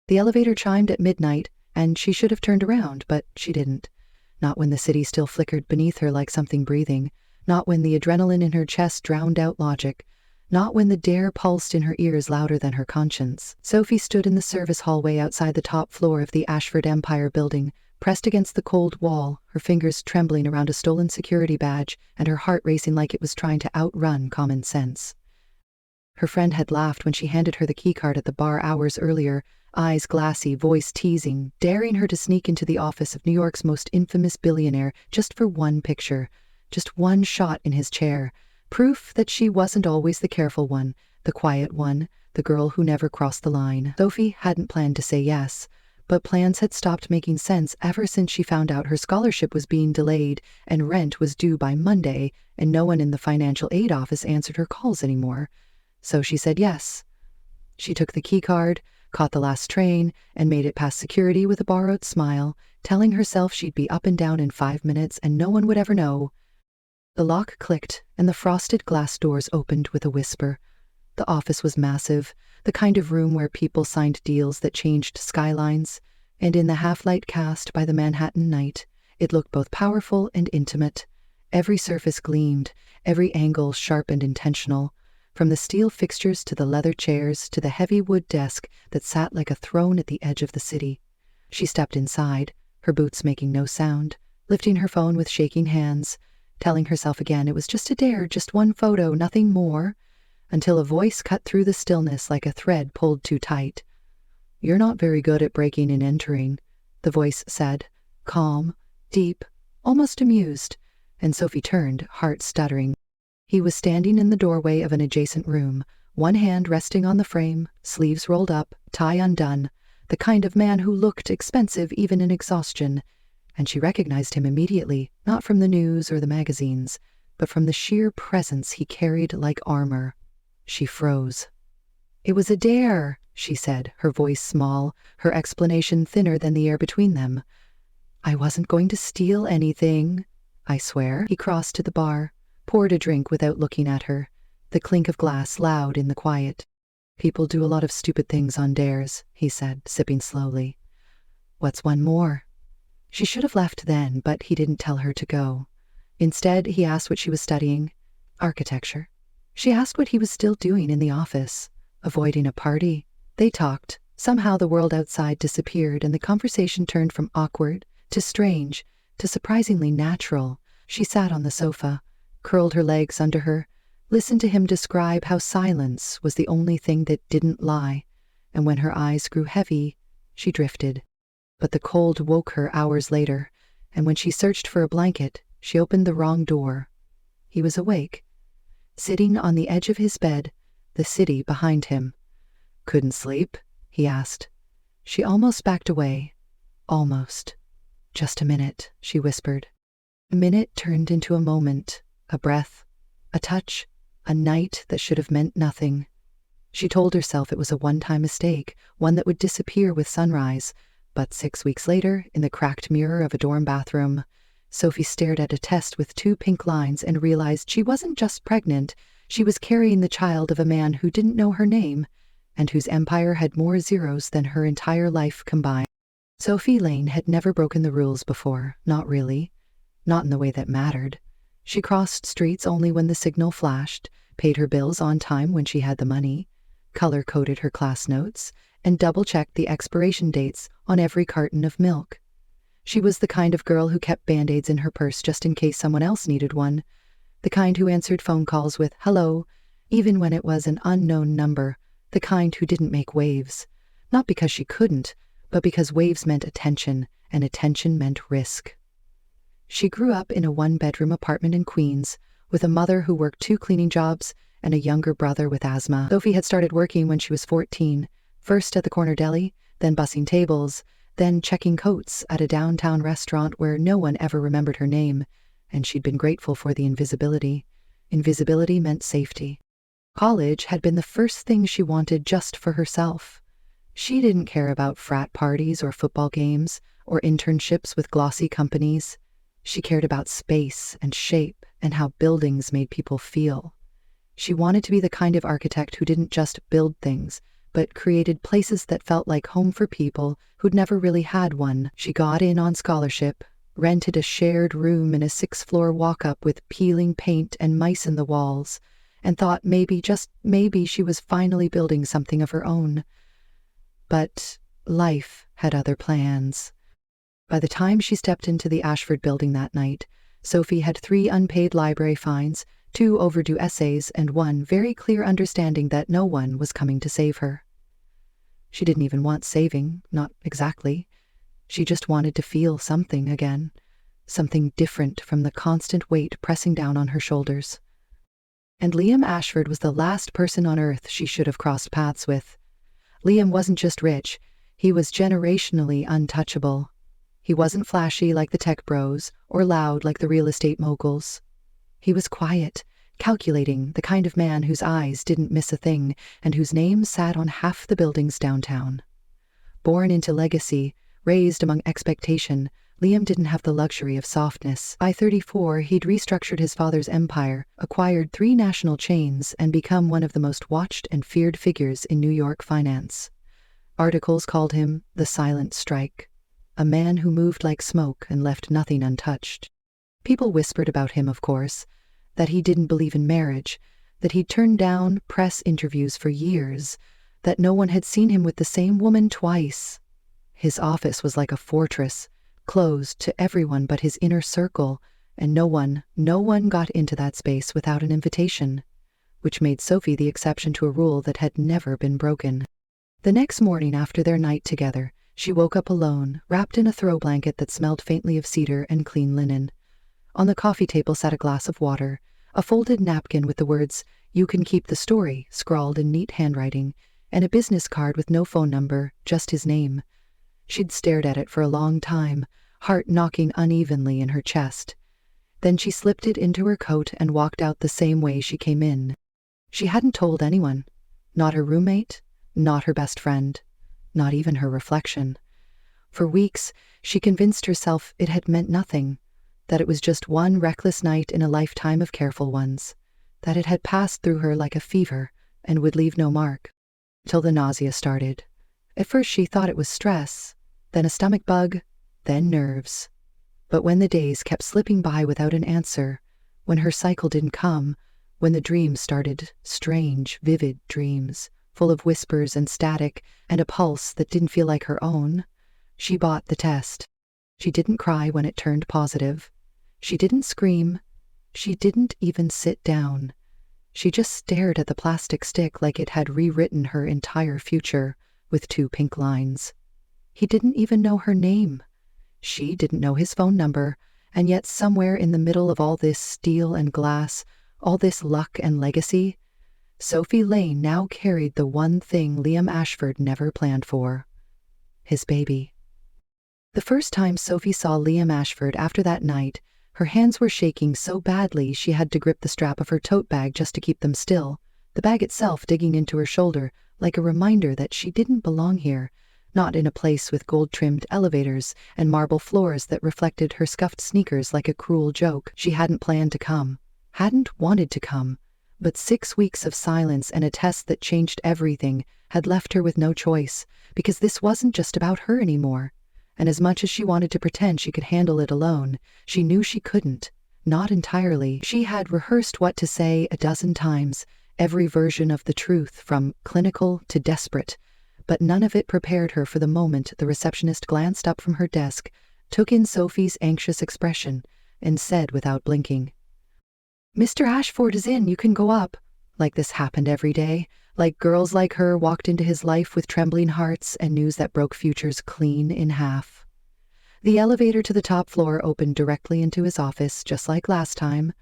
The elevator chimed at midnight, and she should have turned around, but she didn't. Not when the city still flickered beneath her like something breathing. Not when the adrenaline in her chest drowned out logic. Not when the dare pulsed in her ears louder than her conscience. Sophie stood in the service hallway outside the top floor of the Ashford Empire building, pressed against the cold wall, her fingers trembling around a stolen security badge, and her heart racing like it was trying to outrun common sense. Her friend had laughed when she handed her the keycard at the bar hours earlier, eyes glassy, voice teasing, daring her to sneak into the office of New York's most infamous billionaire just for one picture, just one shot in his chair. Proof that she wasn't always the careful one, the quiet one, the girl who never crossed the line. Sophie hadn't planned to say yes, but plans had stopped making sense ever since she found out her scholarship was being delayed and rent was due by Monday, and no one in the financial aid office answered her calls anymore. So she said yes. She took the keycard, caught the last train, and made it past security with a borrowed smile, telling herself she'd be up and down in 5 minutes and no one would ever know. The lock clicked, and the frosted glass doors opened with a whisper. The office was massive, the kind of room where people signed deals that changed skylines, and in the half-light cast by the Manhattan night, it looked both powerful and intimate. Every surface gleamed, every angle sharp and intentional, from the steel fixtures to the leather chairs to the heavy wood desk that sat like a throne at the edge of the city. She stepped inside, her boots making no sound, lifting her phone with shaking hands, telling herself again it was just a dare, just one photo, nothing more, until a voice cut through the stillness like a thread pulled too tight. "You're not very good at breaking and entering," the voice said, calm, deep, almost amused, and Sophie turned, heart stuttering. He was standing in the doorway of an adjacent room, one hand resting on the frame, sleeves rolled up, tie undone, the kind of man who looked expensive even in exhaustion. And she recognized him immediately, not from the news or the magazines, but from the sheer presence he carried like armor. She froze. "It was a dare," she said, her voice small, her explanation thinner than the air between them. "I wasn't going to steal anything, I swear." He crossed to the bar, poured a drink without looking at her, the clink of glass loud in the quiet. "People do a lot of stupid things on dares," he said, sipping slowly. "What's one more?" She should have left then, but he didn't tell her to go. Instead, he asked what she was studying. Architecture. She asked what he was still doing in the office. Avoiding a party. They talked. Somehow the world outside disappeared, and the conversation turned from awkward to strange to surprisingly natural. She sat on the sofa, curled her legs under her, listened to him describe how silence was the only thing that didn't lie, and when her eyes grew heavy, she drifted. But the cold woke her hours later, and when she searched for a blanket, she opened the wrong door. He was awake, sitting on the edge of his bed, the city behind him. "Couldn't sleep?" he asked. She almost backed away. Almost. "Just a minute," she whispered. A minute turned into a moment, a breath, a touch, a night that should have meant nothing. She told herself it was a one-time mistake, one that would disappear with sunrise. But 6 weeks later, in the cracked mirror of a dorm bathroom, Sophie stared at a test with 2 pink lines and realized she wasn't just pregnant, she was carrying the child of a man who didn't know her name, and whose empire had more zeros than her entire life combined. Sophie Lane had never broken the rules before, not really. Not in the way that mattered. She crossed streets only when the signal flashed, paid her bills on time when she had the money, color-coded her class notes, and double-checked the expiration dates on every carton of milk. She was the kind of girl who kept Band-Aids in her purse just in case someone else needed one, the kind who answered phone calls with "hello," even when it was an unknown number, the kind who didn't make waves, not because she couldn't, but because waves meant attention, and attention meant risk. She grew up in a one-bedroom apartment in Queens, with a mother who worked 2 cleaning jobs and a younger brother with asthma. Sophie had started working when she was 14, first at the corner deli, then bussing tables, then checking coats at a downtown restaurant where no one ever remembered her name, and she'd been grateful for the invisibility. Invisibility meant safety. College had been the first thing she wanted just for herself. She didn't care about frat parties or football games or internships with glossy companies. She cared about space and shape and how buildings made people feel. She wanted to be the kind of architect who didn't just build things, but created places that felt like home for people who'd never really had one. She got in on scholarship, rented a shared room in a 6th-floor walk-up with peeling paint and mice in the walls, and thought maybe, just maybe, she was finally building something of her own. But life had other plans. By the time she stepped into the Ashford building that night, Sophie had 3 unpaid library fines, 2 overdue essays, and 1 very clear understanding that no one was coming to save her. She didn't even want saving, not exactly. She just wanted to feel something again, something different from the constant weight pressing down on her shoulders. And Liam Ashford was the last person on earth she should have crossed paths with. Liam wasn't just rich, he was generationally untouchable. He wasn't flashy like the tech bros, or loud like the real estate moguls. He was quiet, calculating, the kind of man whose eyes didn't miss a thing, and whose name sat on half the buildings downtown. Born into legacy, raised among expectation, Liam didn't have the luxury of softness. By 34, he'd restructured his father's empire, acquired 3 national chains, and become one of the most watched and feared figures in New York finance. Articles called him the Silent Strike, a man who moved like smoke and left nothing untouched. People whispered about him, of course, that he didn't believe in marriage, that he'd turned down press interviews for years, that no one had seen him with the same woman twice. His office was like a fortress, closed to everyone but his inner circle, and no one got into that space without an invitation, which made Sophie the exception to a rule that had never been broken. The next morning after their night together, she woke up alone, wrapped in a throw blanket that smelled faintly of cedar and clean linen. On the coffee table sat a glass of water, a folded napkin with the words, "You can keep the story," scrawled in neat handwriting, and a business card with no phone number, just his name. She'd stared at it for a long time, heart knocking unevenly in her chest. Then she slipped it into her coat and walked out the same way she came in. She hadn't told anyone. Not her roommate, not her best friend, not even her reflection. For weeks, she convinced herself it had meant nothing, that it was just one reckless night in a lifetime of careful ones, that it had passed through her like a fever and would leave no mark. Till the nausea started. At first she thought it was stress, then a stomach bug, then nerves. But when the days kept slipping by without an answer, when her cycle didn't come, when the dreams started, strange, vivid dreams, full of whispers and static and a pulse that didn't feel like her own, she bought the test. She didn't cry when it turned positive. She didn't scream. She didn't even sit down. She just stared at the plastic stick like it had rewritten her entire future, with 2 pink lines. He didn't even know her name. She didn't know his phone number, and yet somewhere in the middle of all this steel and glass, all this luck and legacy, Sophie Lane now carried the one thing Liam Ashford never planned for: his baby. The first time Sophie saw Liam Ashford after that night, her hands were shaking so badly she had to grip the strap of her tote bag just to keep them still, the bag itself digging into her shoulder like a reminder that she didn't belong here, not in a place with gold-trimmed elevators and marble floors that reflected her scuffed sneakers like a cruel joke. She hadn't planned to come, hadn't wanted to come, but 6 weeks of silence and a test that changed everything had left her with no choice, because this wasn't just about her anymore. And as much as she wanted to pretend she could handle it alone, she knew she couldn't. Not entirely. She had rehearsed what to say a dozen times, every version of the truth, from clinical to desperate, but none of it prepared her for the moment the receptionist glanced up from her desk, took in Sophie's anxious expression, and said without blinking, "Mr. Ashford is in, you can go up." Like this happened every day, like girls like her walked into his life with trembling hearts and news that broke futures clean in half. The elevator to the top floor opened directly into his office, just like last time,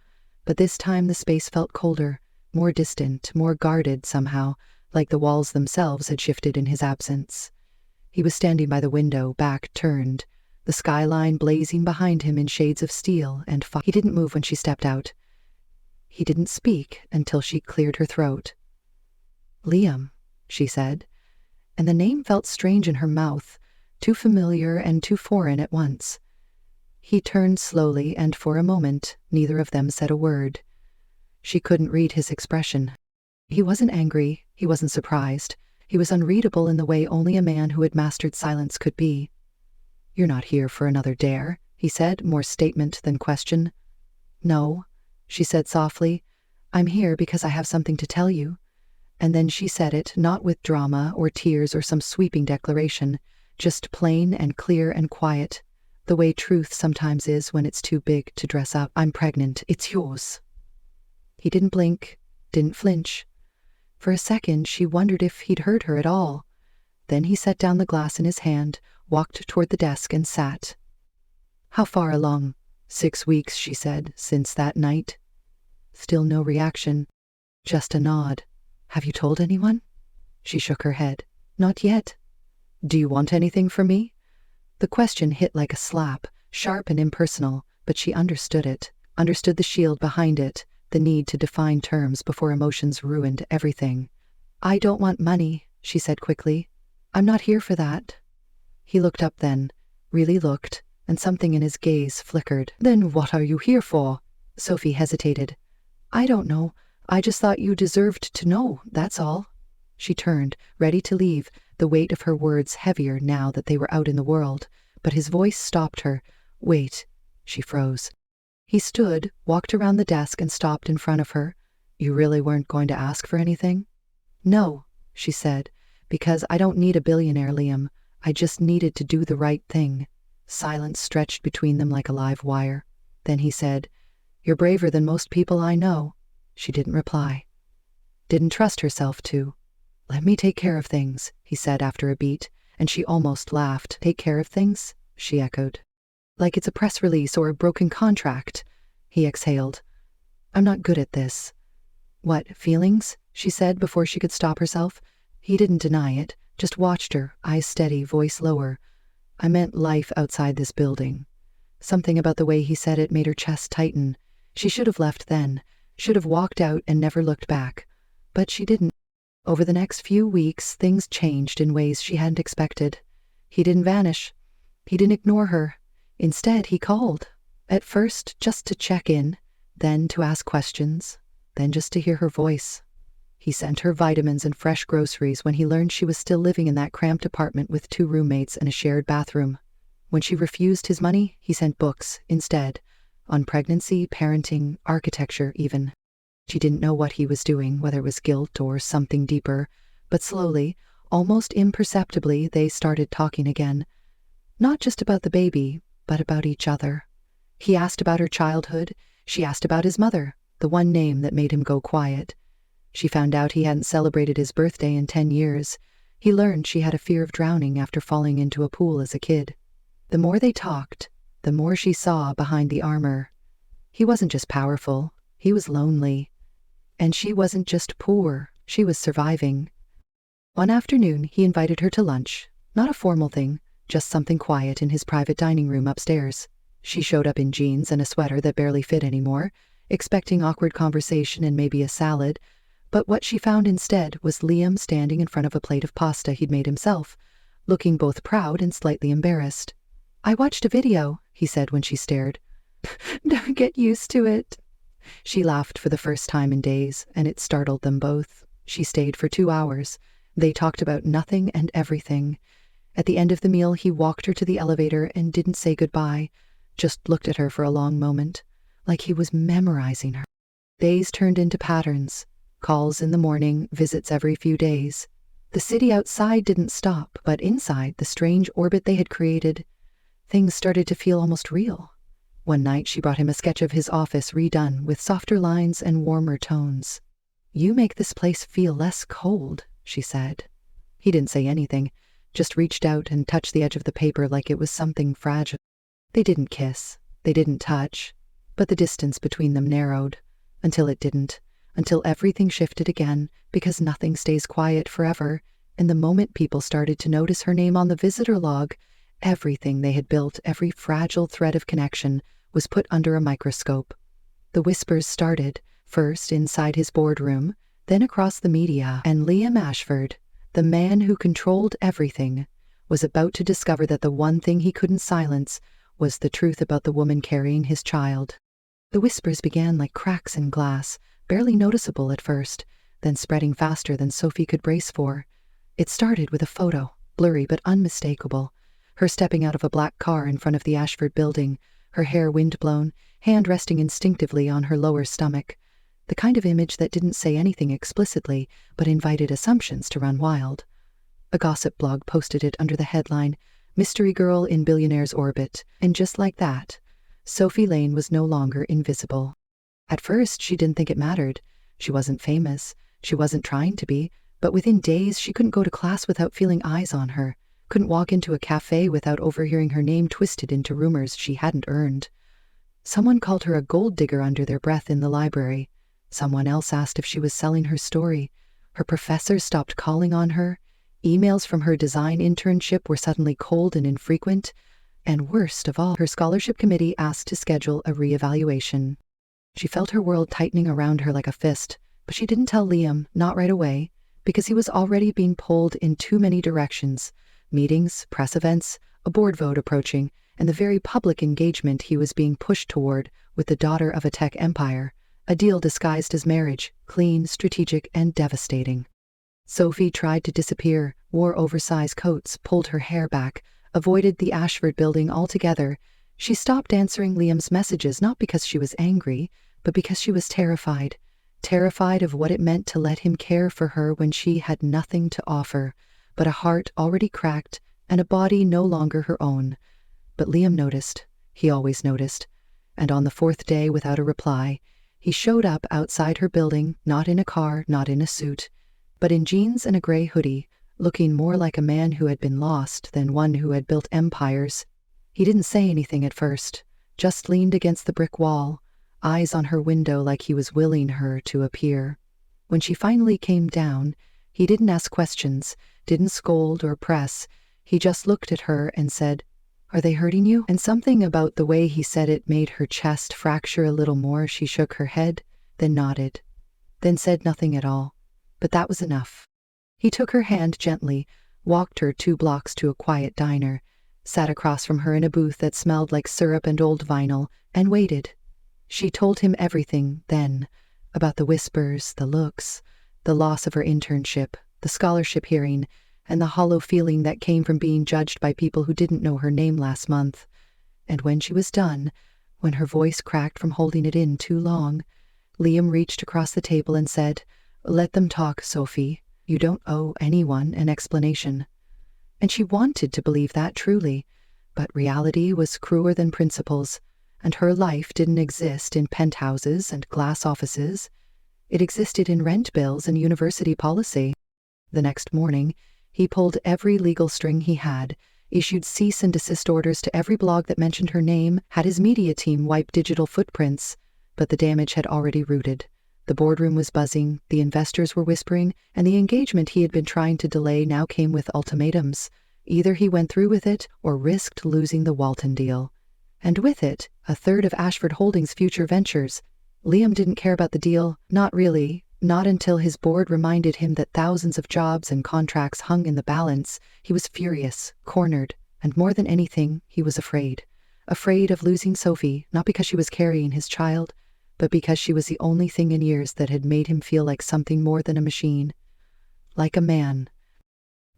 but this time the space felt colder, more distant, more guarded somehow, like the walls themselves had shifted in his absence. He was standing by the window, back turned, the skyline blazing behind him in shades of steel and fire. He didn't move when she stepped out. He didn't speak until she cleared her throat. "Liam," she said, and the name felt strange in her mouth, too familiar and too foreign at once. He turned slowly, and for a moment, neither of them said a word. She couldn't read his expression. He wasn't angry, he wasn't surprised. He was unreadable in the way only a man who had mastered silence could be. "You're not here for another dare," he said, more statement than question. "No," she said softly. "I'm here because I have something to tell you." And then she said it, not with drama or tears or some sweeping declaration, just plain and clear and quiet, the way truth sometimes is when it's too big to dress up. "I'm pregnant. It's yours." He didn't blink, didn't flinch. For a second, she wondered if he'd heard her at all. Then he set down the glass in his hand, walked toward the desk, and sat. "How far along?" "6 weeks," she said, "since that night." Still no reaction, just a nod. "Have you told anyone?" She shook her head. "Not yet." "Do you want anything from me?" The question hit like a slap, sharp and impersonal, but she understood it, understood the shield behind it, the need to define terms before emotions ruined everything. "I don't want money," she said quickly. "I'm not here for that." He looked up then, really looked, and something in his gaze flickered. "Then what are you here for?" Sophie hesitated. "I don't know. I just thought you deserved to know, that's all." She turned, ready to leave, the weight of her words heavier now that they were out in the world, but his voice stopped her. "Wait." She froze. He stood, walked around the desk, and stopped in front of her. "You really weren't going to ask for anything?" "No," she said, "because I don't need a billionaire, Liam. I just needed to do the right thing." Silence stretched between them like a live wire. Then he said, "You're braver than most people I know." She didn't reply. Didn't trust herself to. "Let me take care of things," he said after a beat, and she almost laughed. "Take care of things?" she echoed. "Like it's a press release or a broken contract." He exhaled. "I'm not good at this." "What, feelings?" she said before she could stop herself. He didn't deny it, just watched her, eyes steady, voice lower. "I meant life outside this building." Something about the way he said it made her chest tighten. She should have left then, should have walked out and never looked back. But she didn't. Over the next few weeks, things changed in ways she hadn't expected. He didn't vanish. He didn't ignore her. Instead, he called. At first, just to check in, then to ask questions, then just to hear her voice. He sent her vitamins and fresh groceries when he learned she was still living in that cramped apartment with 2 roommates and a shared bathroom. When she refused his money, he sent books instead, on pregnancy, parenting, architecture even. She didn't know what he was doing, whether it was guilt or something deeper, but slowly, almost imperceptibly, they started talking again. Not just about the baby, but about each other. He asked about her childhood. She asked about his mother, the one name that made him go quiet. She found out he hadn't celebrated his birthday in 10 years. He learned she had a fear of drowning after falling into a pool as a kid. The more they talked, the more she saw behind the armor. He wasn't just powerful, he was lonely. And she wasn't just poor, she was surviving. One afternoon, he invited her to lunch. Not a formal thing, just something quiet in his private dining room upstairs. She showed up in jeans and a sweater that barely fit anymore, expecting awkward conversation and maybe a salad, but what she found instead was Liam standing in front of a plate of pasta he'd made himself, looking both proud and slightly embarrassed. "I watched a video," he said when she stared. "Don't get used to it." She laughed for the first time in days, and it startled them both. She stayed for 2 hours. They talked about nothing and everything. At the end of the meal, he walked her to the elevator and didn't say goodbye, just looked at her for a long moment, like he was memorizing her. Days turned into patterns. Calls in the morning, visits every few days. The city outside didn't stop, but inside the strange orbit they had created, things started to feel almost real. One night she brought him a sketch of his office redone with softer lines and warmer tones. "You make this place feel less cold," she said. He didn't say anything, just reached out and touched the edge of the paper like it was something fragile. They didn't kiss, they didn't touch, but the distance between them narrowed, until it didn't, until everything shifted again, because nothing stays quiet forever, and the moment people started to notice her name on the visitor log, everything they had built, every fragile thread of connection, was put under a microscope. The whispers started, first inside his boardroom, then across the media, and Liam Ashford, the man who controlled everything, was about to discover that the one thing he couldn't silence was the truth about the woman carrying his child. The whispers began like cracks in glass, barely noticeable at first, then spreading faster than Sophie could brace for. It started with a photo, blurry but unmistakable. Her stepping out of a black car in front of the Ashford building, her hair wind-blown, hand resting instinctively on her lower stomach. The kind of image that didn't say anything explicitly, but invited assumptions to run wild. A gossip blog posted it under the headline, "Mystery Girl in Billionaire's Orbit," and just like that, Sophie Lane was no longer invisible. At first, she didn't think it mattered. She wasn't famous. She wasn't trying to be. But within days, she couldn't go to class without feeling eyes on her, couldn't walk into a cafe without overhearing her name twisted into rumors she hadn't earned. Someone called her a gold digger under their breath in the library. Someone else asked if she was selling her story. Her professors stopped calling on her. Emails from her design internship were suddenly cold and infrequent. And worst of all, her scholarship committee asked to schedule a reevaluation. She felt her world tightening around her like a fist, but she didn't tell Liam, not right away, because he was already being pulled in too many directions. Meetings, press events, a board vote approaching, and the very public engagement he was being pushed toward with the daughter of a tech empire, a deal disguised as marriage, clean, strategic, and devastating. Sophie tried to disappear, wore oversized coats, pulled her hair back, avoided the Ashford building altogether. She stopped answering Liam's messages not because she was angry, but because she was terrified. Terrified of what it meant to let him care for her when she had nothing to offer, but a heart already cracked and a body no longer her own. But Liam noticed. He always noticed. And on the fourth day, without a reply, he showed up outside her building, not in a car, not in a suit, but in jeans and a gray hoodie, looking more like a man who had been lost than one who had built empires. He didn't say anything at first, just leaned against the brick wall, eyes on her window like he was willing her to appear. When she finally came down, he didn't ask questions, didn't scold or press. He just looked at her and said, "Are they hurting you?" And something about the way he said it made her chest fracture a little more. She shook her head, then nodded, then said nothing at all. But that was enough. He took her hand gently, walked her 2 blocks to a quiet diner, sat across from her in a booth that smelled like syrup and old vinyl, and waited. She told him everything then, about the whispers, the looks, the loss of her internship, the scholarship hearing, and the hollow feeling that came from being judged by people who didn't know her name last month. And when she was done, when her voice cracked from holding it in too long, Liam reached across the table and said, "Let them talk, Sophie. You don't owe anyone an explanation." And she wanted to believe that truly, but reality was crueler than principles, and her life didn't exist in penthouses and glass offices. It existed in rent bills and university policy. The next morning, he pulled every legal string he had, issued cease and desist orders to every blog that mentioned her name, had his media team wipe digital footprints, but the damage had already rooted. The boardroom was buzzing, the investors were whispering, and the engagement he had been trying to delay now came with ultimatums. Either he went through with it or risked losing the Walton deal. And with it, a third of Ashford Holdings' future ventures. Liam didn't care about the deal, not really, not until his board reminded him that thousands of jobs and contracts hung in the balance. He was furious, cornered, and more than anything, he was afraid. Afraid of losing Sophie, not because she was carrying his child, but because she was the only thing in years that had made him feel like something more than a machine. Like a man.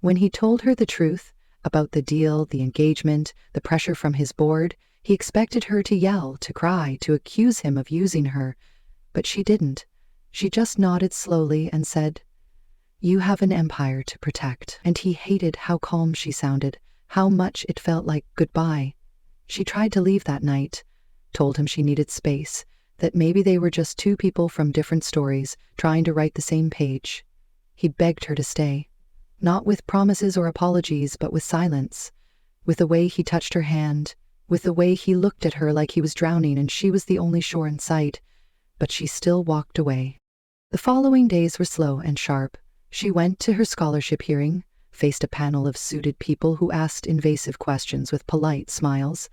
When he told her the truth about the deal, the engagement, the pressure from his board, he expected her to yell, to cry, to accuse him of using her. But she didn't. She just nodded slowly and said, "You have an empire to protect." And he hated how calm she sounded, how much it felt like goodbye. She tried to leave that night, told him she needed space, that maybe they were just 2 people from different stories trying to write the same page. He begged her to stay, not with promises or apologies, but with silence, with the way he touched her hand, with the way he looked at her like he was drowning and she was the only shore in sight. But she still walked away. The following days were slow and sharp. She went to her scholarship hearing, faced a panel of suited people who asked invasive questions with polite smiles.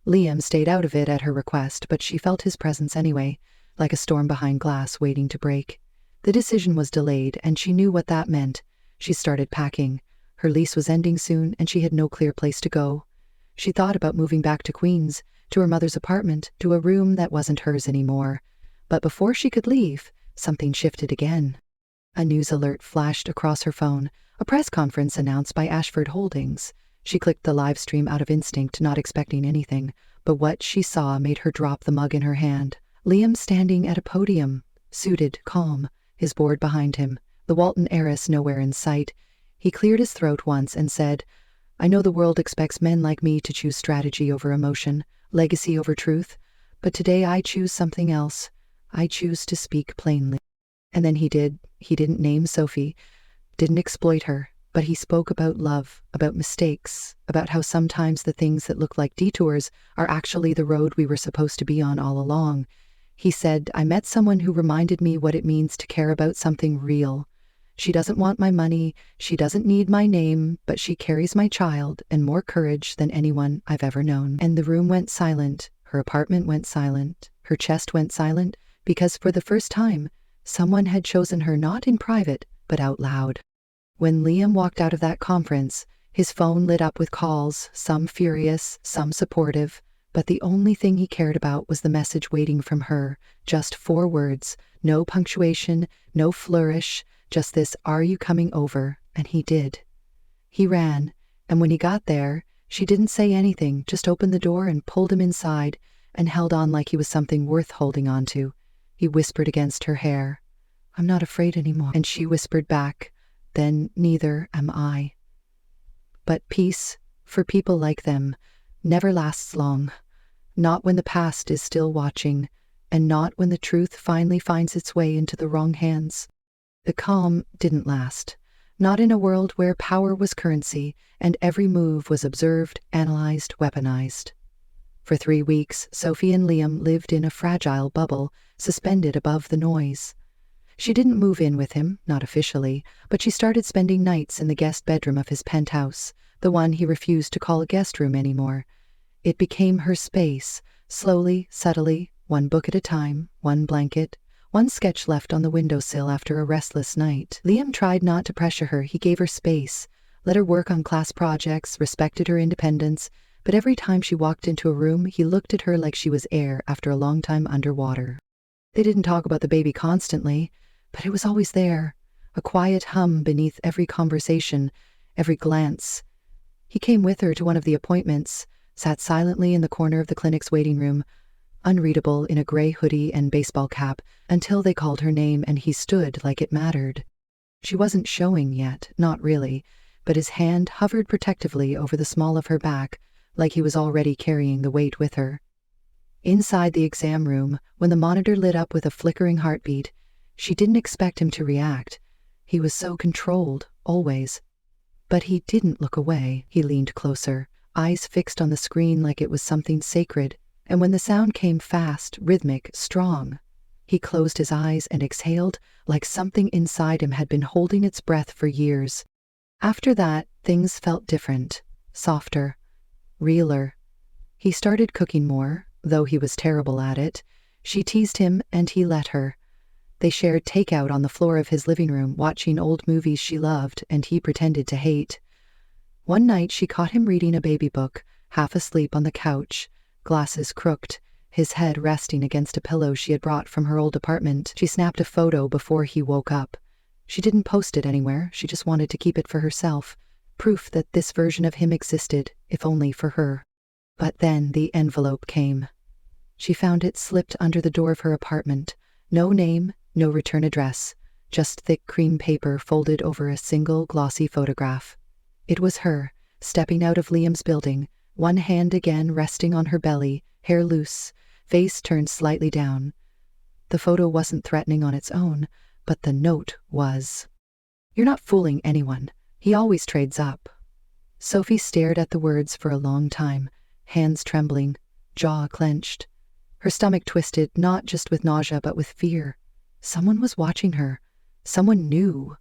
Liam stayed out of it at her request, but she felt his presence anyway, like a storm behind glass waiting to break. The decision was delayed, and she knew what that meant. She started packing. Her lease was ending soon, and she had no clear place to go. She thought about moving back to Queens, to her mother's apartment, to a room that wasn't hers anymore. But before she could leave, something shifted again. A news alert flashed across her phone, a press conference announced by Ashford Holdings. She clicked the live stream out of instinct, not expecting anything, but what she saw made her drop the mug in her hand. Liam standing at a podium, suited, calm, his board behind him, the Walton heiress nowhere in sight. He cleared his throat once and said, "I know the world expects men like me to choose strategy over emotion, legacy over truth, but today I choose something else. I choose to speak plainly." And then he did. He didn't name Sophie, didn't exploit her, but he spoke about love, about mistakes, about how sometimes the things that look like detours are actually the road we were supposed to be on all along. He said, "I met someone who reminded me what it means to care about something real. She doesn't want my money, she doesn't need my name, but she carries my child and more courage than anyone I've ever known." And the room went silent, her apartment went silent, her chest went silent, because for the first time, someone had chosen her not in private, but out loud. When Liam walked out of that conference, his phone lit up with calls, some furious, some supportive, but the only thing he cared about was the message waiting from her. Just 4 words, no punctuation, no flourish, just this, "Are you coming over?" And he did. He ran, and when he got there, she didn't say anything, just opened the door and pulled him inside, and held on like he was something worth holding on to. He whispered against her hair, "I'm not afraid anymore." And she whispered back, "Then neither am I." But peace, for people like them, never lasts long. Not when the past is still watching, and not when the truth finally finds its way into the wrong hands. The calm didn't last. Not in a world where power was currency, and every move was observed, analyzed, weaponized. For 3 weeks, Sophie and Liam lived in a fragile bubble, suspended above the noise. She didn't move in with him, not officially, but she started spending nights in the guest bedroom of his penthouse, the one he refused to call a guest room anymore. It became her space, slowly, subtly, one book at a time, one blanket, one sketch left on the windowsill after a restless night. Liam tried not to pressure her. He gave her space, let her work on class projects, respected her independence, but every time she walked into a room, he looked at her like she was air after a long time underwater. They didn't talk about the baby constantly, but it was always there, a quiet hum beneath every conversation, every glance. He came with her to one of the appointments, sat silently in the corner of the clinic's waiting room, unreadable in a gray hoodie and baseball cap, until they called her name and he stood like it mattered. She wasn't showing yet, not really, but his hand hovered protectively over the small of her back, like he was already carrying the weight with her. Inside the exam room, when the monitor lit up with a flickering heartbeat, she didn't expect him to react. He was so controlled, always. But he didn't look away. He leaned closer, eyes fixed on the screen like it was something sacred, and when the sound came fast, rhythmic, strong, he closed his eyes and exhaled like something inside him had been holding its breath for years. After that, things felt different, softer, realer. He started cooking more, though he was terrible at it. She teased him and he let her. They shared takeout on the floor of his living room, watching old movies she loved and he pretended to hate. One night she caught him reading a baby book, half asleep on the couch, glasses crooked, his head resting against a pillow she had brought from her old apartment. She snapped a photo before he woke up. She didn't post it anywhere, she just wanted to keep it for herself, proof that this version of him existed, if only for her. But then the envelope came. She found it slipped under the door of her apartment. No name, no return address, just thick cream paper folded over a single glossy photograph. It was her, stepping out of Liam's building, one hand again resting on her belly, hair loose, face turned slightly down. The photo wasn't threatening on its own, but the note was. "You're not fooling anyone. He always trades up." Sophie stared at the words for a long time, hands trembling, jaw clenched. Her stomach twisted, not just with nausea, but with fear. Someone was watching her. Someone knew.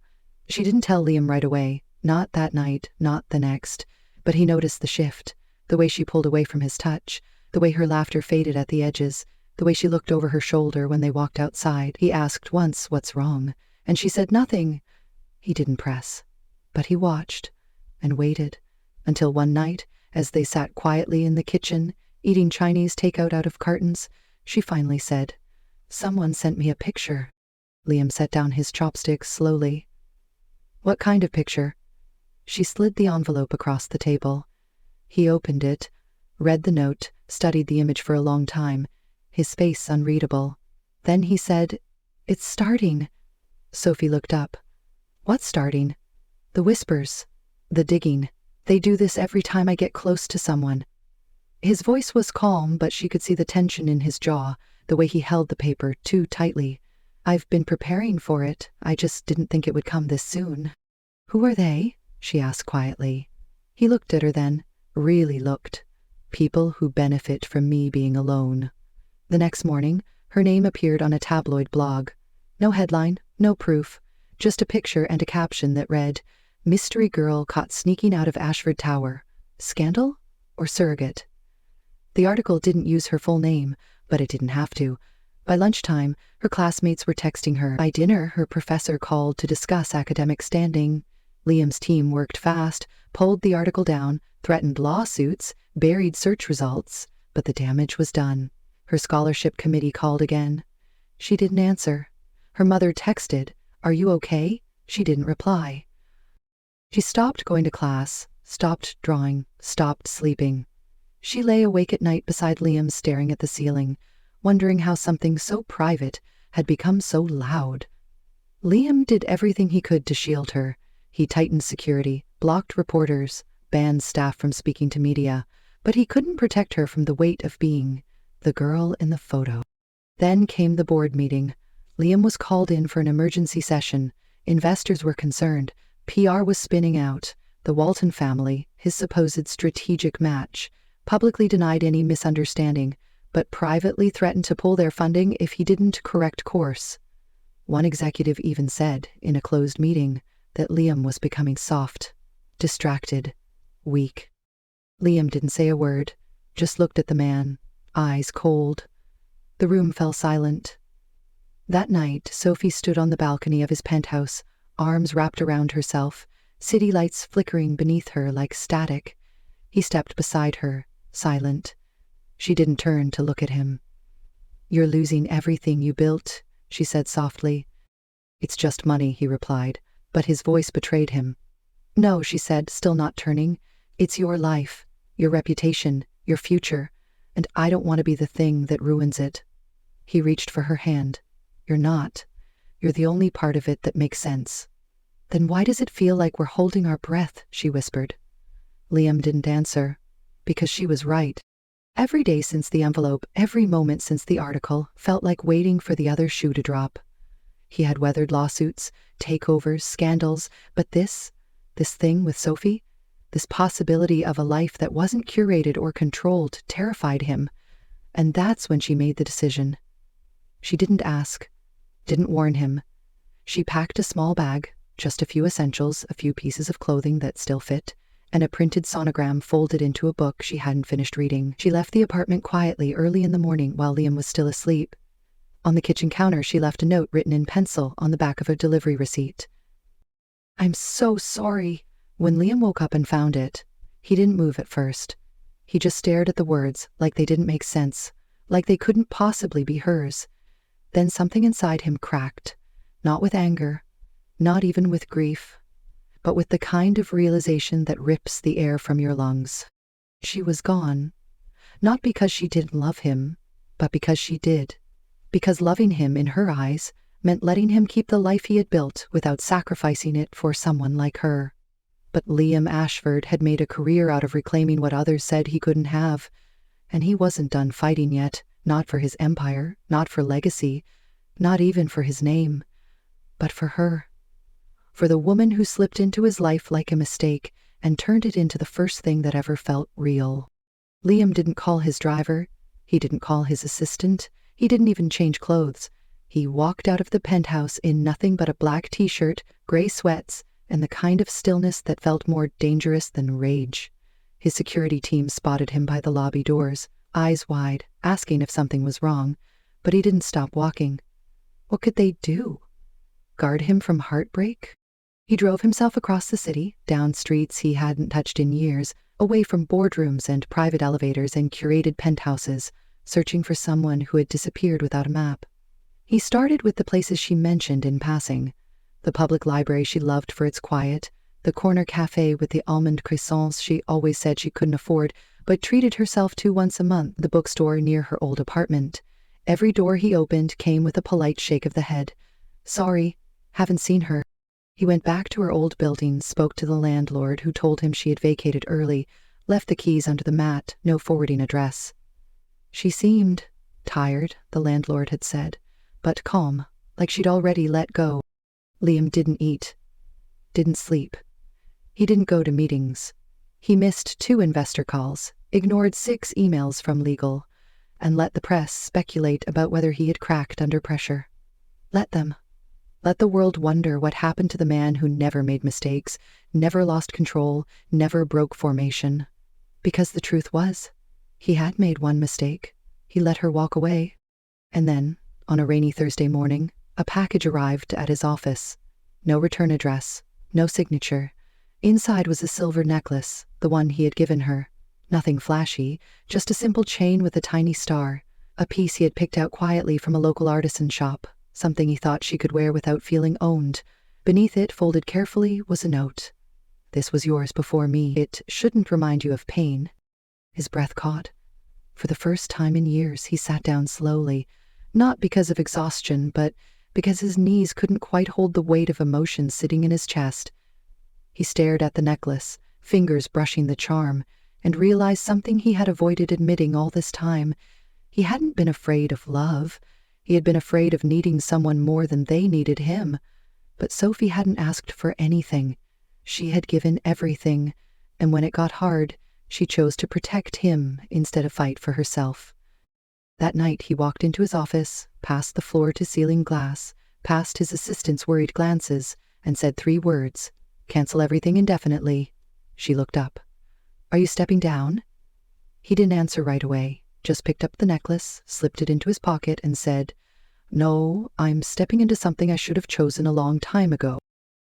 She didn't tell Liam right away, not that night, not the next, but he noticed the shift, the way she pulled away from his touch, the way her laughter faded at the edges, the way she looked over her shoulder when they walked outside. He asked once, "What's wrong?" and she said nothing. He didn't press, but he watched and waited until one night, as they sat quietly in the kitchen, eating Chinese takeout out of cartons, she finally said, "Someone sent me a picture." Liam set down his chopsticks slowly. What kind of picture? She slid the envelope across the table. He opened it, read the note, studied the image for a long time, his face unreadable. Then he said, "It's starting." Sophie looked up. "What's starting?" "The whispers. The digging. They do this every time I get close to someone." His voice was calm, but she could see the tension in his jaw, the way he held the paper too tightly. "I've been preparing for it. I just didn't think it would come this soon." "Who are they?" she asked quietly. He looked at her then, really looked. "People who benefit from me being alone." The next morning, her name appeared on a tabloid blog. No headline, no proof, just a picture and a caption that read, "Mystery girl caught sneaking out of Ashford Tower. Scandal or surrogate?" The article didn't use her full name, but it didn't have to. By lunchtime, her classmates were texting her. By dinner, her professor called to discuss academic standing. Liam's team worked fast, pulled the article down, threatened lawsuits, buried search results, but the damage was done. Her scholarship committee called again. She didn't answer. Her mother texted, "Are you okay?" She didn't reply. She stopped going to class, stopped drawing, stopped sleeping. She lay awake at night beside Liam, staring at the ceiling, wondering how something so private had become so loud. Liam did everything he could to shield her. He tightened security, blocked reporters, banned staff from speaking to media, but he couldn't protect her from the weight of being the girl in the photo. Then came the board meeting. Liam was called in for an emergency session. Investors were concerned. PR was spinning out. The Walton family, his supposed strategic match, publicly denied any misunderstanding, but privately threatened to pull their funding if he didn't correct course. One executive even said, in a closed meeting, that Liam was becoming soft, distracted, weak. Liam didn't say a word, just looked at the man, eyes cold. The room fell silent. That night, Sophie stood on the balcony of his penthouse, arms wrapped around herself, city lights flickering beneath her like static. He stepped beside her, silent. She didn't turn to look at him. "You're losing everything you built," she said softly. "It's just money," he replied, but his voice betrayed him. "No," she said, still not turning. "It's your life, your reputation, your future, and I don't want to be the thing that ruins it." He reached for her hand. "You're not. You're the only part of it that makes sense." "Then why does it feel like we're holding our breath?" she whispered. Liam didn't answer, because she was right. Every day since the envelope, every moment since the article, felt like waiting for the other shoe to drop. He had weathered lawsuits, takeovers, scandals, but this thing with Sophie, this possibility of a life that wasn't curated or controlled, terrified him. And that's when she made the decision. She didn't ask, didn't warn him. She packed a small bag, just a few essentials, a few pieces of clothing that still fit, and a printed sonogram folded into a book she hadn't finished reading. She left the apartment quietly early in the morning while Liam was still asleep. On the kitchen counter, she left a note written in pencil on the back of a delivery receipt. "I'm so sorry." When Liam woke up and found it, he didn't move at first. He just stared at the words like they didn't make sense, like they couldn't possibly be hers. Then something inside him cracked, not with anger, not even with grief, but with the kind of realization that rips the air from your lungs. She was gone. Not because she didn't love him, but because she did. Because loving him, in her eyes, meant letting him keep the life he had built without sacrificing it for someone like her. But Liam Ashford had made a career out of reclaiming what others said he couldn't have, and he wasn't done fighting yet, not for his empire, not for legacy, not even for his name, but for her. For the woman who slipped into his life like a mistake and turned it into the first thing that ever felt real. Liam didn't call his driver. He didn't call his assistant. He didn't even change clothes. He walked out of the penthouse in nothing but a black t-shirt, gray sweats, and the kind of stillness that felt more dangerous than rage. His security team spotted him by the lobby doors, eyes wide, asking if something was wrong, but he didn't stop walking. What could they do? Guard him from heartbreak? He drove himself across the city, down streets he hadn't touched in years, away from boardrooms and private elevators and curated penthouses, searching for someone who had disappeared without a map. He started with the places she mentioned in passing. The public library she loved for its quiet, the corner cafe with the almond croissants she always said she couldn't afford, but treated herself to once a month, the bookstore near her old apartment. Every door he opened came with a polite shake of the head. Sorry, haven't seen her. He went back to her old building, spoke to the landlord, who told him she had vacated early, left the keys under the mat, no forwarding address. She seemed tired, the landlord had said, but calm, like she'd already let go. Liam didn't eat, didn't sleep. He didn't go to meetings. He missed 2 investor calls, ignored 6 emails from legal, and let the press speculate about whether he had cracked under pressure. Let them. Let the world wonder what happened to the man who never made mistakes, never lost control, never broke formation. Because the truth was, he had made one mistake. He let her walk away. And then, on a rainy Thursday morning, a package arrived at his office. No return address, no signature. Inside was a silver necklace, the one he had given her. Nothing flashy, just a simple chain with a tiny star, a piece he had picked out quietly from a local artisan shop, something he thought she could wear without feeling owned. Beneath it, folded carefully, was a note. This was yours before me. It shouldn't remind you of pain. His breath caught. For the first time in years, he sat down slowly, not because of exhaustion, but because his knees couldn't quite hold the weight of emotion sitting in his chest. He stared at the necklace, fingers brushing the charm, and realized something he had avoided admitting all this time. He hadn't been afraid of love. He had been afraid of needing someone more than they needed him. But Sophie hadn't asked for anything. She had given everything, and when it got hard, she chose to protect him instead of fight for herself. That night he walked into his office, past the floor-to-ceiling glass, past his assistant's worried glances, and said 3 words. Cancel everything indefinitely. She looked up. Are you stepping down? He didn't answer right away, just picked up the necklace, slipped it into his pocket, and said, No, I'm stepping into something I should have chosen a long time ago.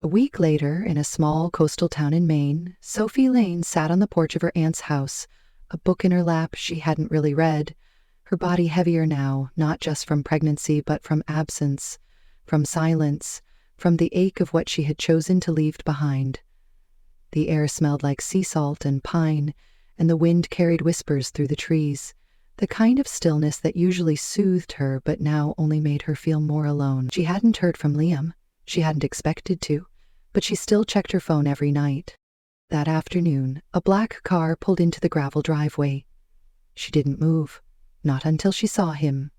A week later, in a small coastal town in Maine, Sophie Lane sat on the porch of her aunt's house, a book in her lap she hadn't really read, her body heavier now, not just from pregnancy but from absence, from silence, from the ache of what she had chosen to leave behind. The air smelled like sea salt and pine, and the wind carried whispers through the trees, the kind of stillness that usually soothed her but now only made her feel more alone. She hadn't heard from Liam. She hadn't expected to, but she still checked her phone every night. That afternoon, a black car pulled into the gravel driveway. She didn't move, not until she saw him.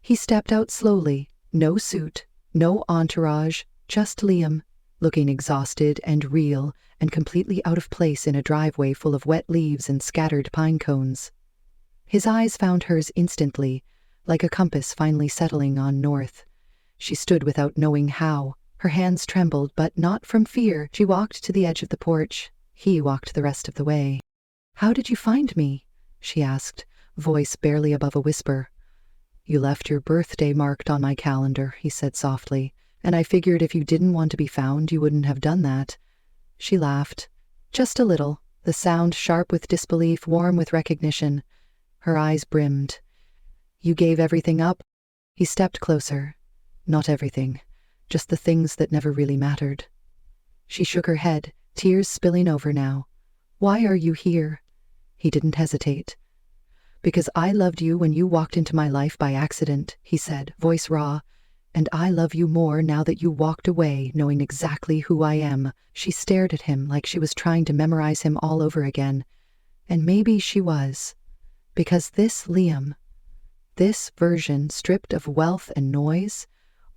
He stepped out slowly, no suit, no entourage, just Liam, looking exhausted and real and completely out of place in a driveway full of wet leaves and scattered pine cones. His eyes found hers instantly, like a compass finally settling on north. She stood without knowing how. Her hands trembled, but not from fear. She walked to the edge of the porch. He walked the rest of the way. How did you find me? She asked, voice barely above a whisper. You left your birthday marked on my calendar, he said softly, and I figured if you didn't want to be found, you wouldn't have done that. She laughed, just a little, the sound sharp with disbelief, warm with recognition. Her eyes brimmed. You gave everything up? He stepped closer. Not everything, just the things that never really mattered. She shook her head, tears spilling over now. Why are you here? He didn't hesitate. Because I loved you when you walked into my life by accident, he said, voice raw. And I love you more now that you walked away, knowing exactly who I am. She stared at him like she was trying to memorize him all over again. And maybe she was. Because this Liam, this version stripped of wealth and noise,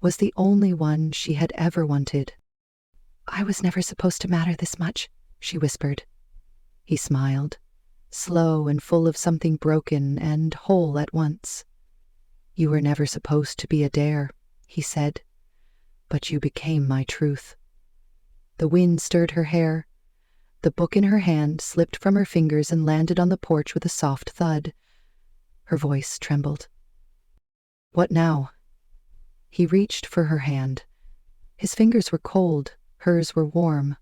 was the only one she had ever wanted. I was never supposed to matter this much, she whispered. He smiled, slow and full of something broken and whole at once. You were never supposed to be a dare, he said, but you became my truth. The wind stirred her hair. The book in her hand slipped from her fingers and landed on the porch with a soft thud. Her voice trembled. What now? He reached for her hand. His fingers were cold, hers were warm.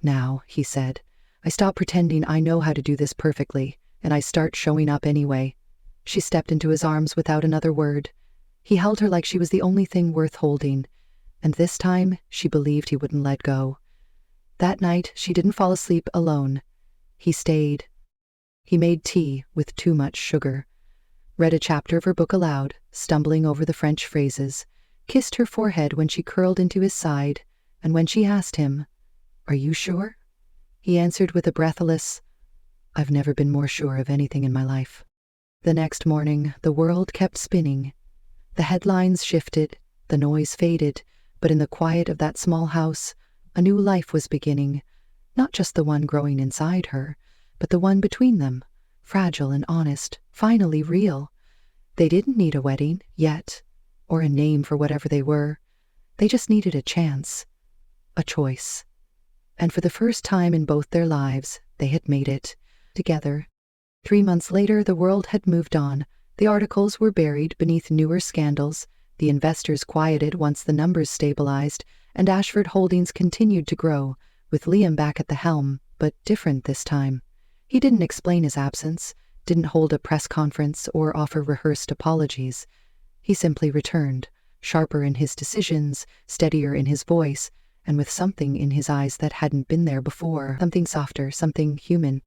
Now, he said, I stop pretending I know how to do this perfectly, and I start showing up anyway. She stepped into his arms without another word. He held her like she was the only thing worth holding, and this time she believed he wouldn't let go. That night she didn't fall asleep alone. He stayed. He made tea with too much sugar, read a chapter of her book aloud, stumbling over the French phrases, kissed her forehead when she curled into his side, and when she asked him, "Are you sure?" he answered with a breathless, "I've never been more sure of anything in my life." The next morning, the world kept spinning. The headlines shifted, the noise faded, but in the quiet of that small house, a new life was beginning, not just the one growing inside her, but the one between them, fragile and honest, finally real. They didn't need a wedding, yet, or a name for whatever they were. They just needed a chance, a choice. And for the first time in both their lives, they had made it, together. 3 months later, the world had moved on. The articles were buried beneath newer scandals, the investors quieted once the numbers stabilized, and Ashford Holdings continued to grow, with Liam back at the helm, but different this time. He didn't explain his absence, didn't hold a press conference or offer rehearsed apologies. He simply returned, sharper in his decisions, steadier in his voice, and with something in his eyes that hadn't been there before, something softer, something human.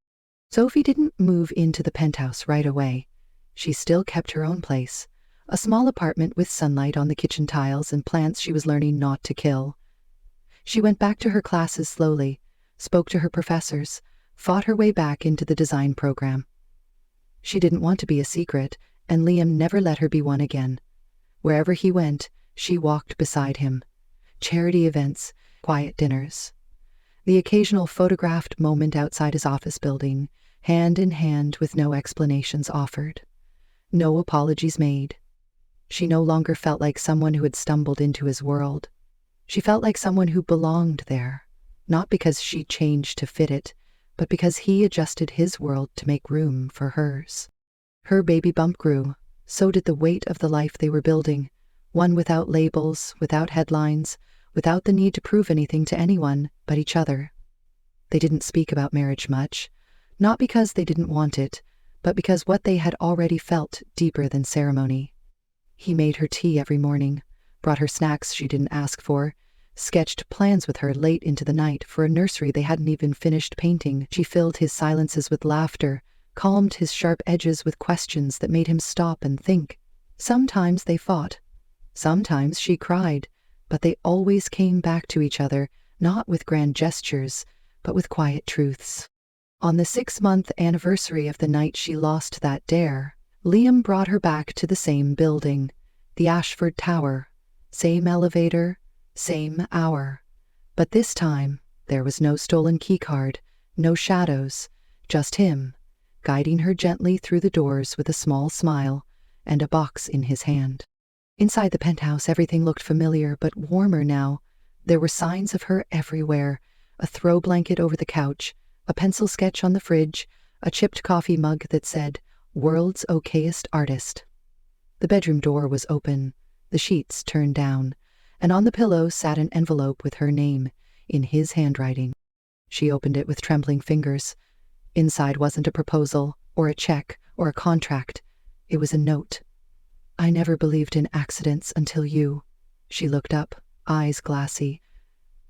Sophie didn't move into the penthouse right away. She still kept her own place, a small apartment with sunlight on the kitchen tiles and plants she was learning not to kill. She went back to her classes slowly, spoke to her professors, fought her way back into the design program. She didn't want to be a secret, and Liam never let her be one again. Wherever he went, she walked beside him. Charity events, quiet dinners. The occasional photographed moment outside his office building, hand in hand with no explanations offered. No apologies made. She no longer felt like someone who had stumbled into his world. She felt like someone who belonged there, not because she changed to fit it, but because he adjusted his world to make room for hers. Her baby bump grew, so did the weight of the life they were building, one without labels, without headlines, without the need to prove anything to anyone but each other. They didn't speak about marriage much, not because they didn't want it, but because what they had already felt deeper than ceremony. He made her tea every morning, brought her snacks she didn't ask for, sketched plans with her late into the night for a nursery they hadn't even finished painting. She filled his silences with laughter, calmed his sharp edges with questions that made him stop and think. Sometimes they fought. Sometimes she cried, but they always came back to each other, not with grand gestures, but with quiet truths. On the 6-month anniversary of the night she lost that dare, Liam brought her back to the same building, the Ashford Tower, same elevator, same hour. But this time, there was no stolen keycard, no shadows, just him, guiding her gently through the doors with a small smile and a box in his hand. Inside the penthouse, everything looked familiar but warmer now. There were signs of her everywhere, a throw blanket over the couch, a pencil sketch on the fridge, a chipped coffee mug that said, "World's Okayest Artist." The bedroom door was open, the sheets turned down, and on the pillow sat an envelope with her name, in his handwriting. She opened it with trembling fingers. Inside wasn't a proposal, or a check, or a contract. It was a note. "I never believed in accidents until you." She looked up, eyes glassy.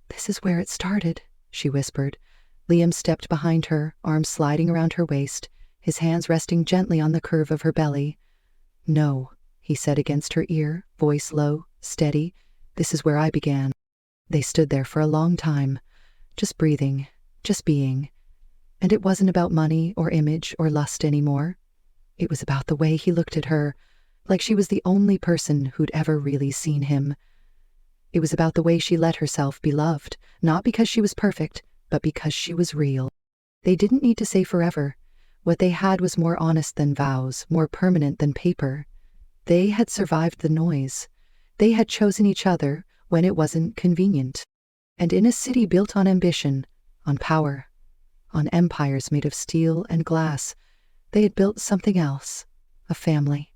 "This is where it started," she whispered. Liam stepped behind her, arms sliding around her waist, his hands resting gently on the curve of her belly. "No," he said against her ear, voice low, steady. "This is where I began." They stood there for a long time, just breathing, just being. And it wasn't about money or image or lust anymore. It was about the way he looked at her, like she was the only person who'd ever really seen him. It was about the way she let herself be loved, not because she was perfect, but because she was real. They didn't need to say forever. What they had was more honest than vows, more permanent than paper. They had survived the noise. They had chosen each other when it wasn't convenient. And in a city built on ambition, on power, on empires made of steel and glass, they had built something else, a family.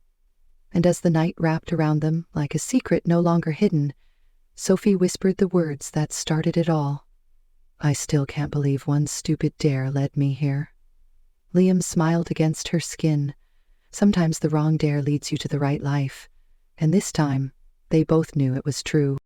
And as the night wrapped around them like a secret no longer hidden, Sophie whispered the words that started it all. "I still can't believe one stupid dare led me here." Liam smiled against her skin. Sometimes the wrong dare leads you to the right life. And this time, they both knew it was true.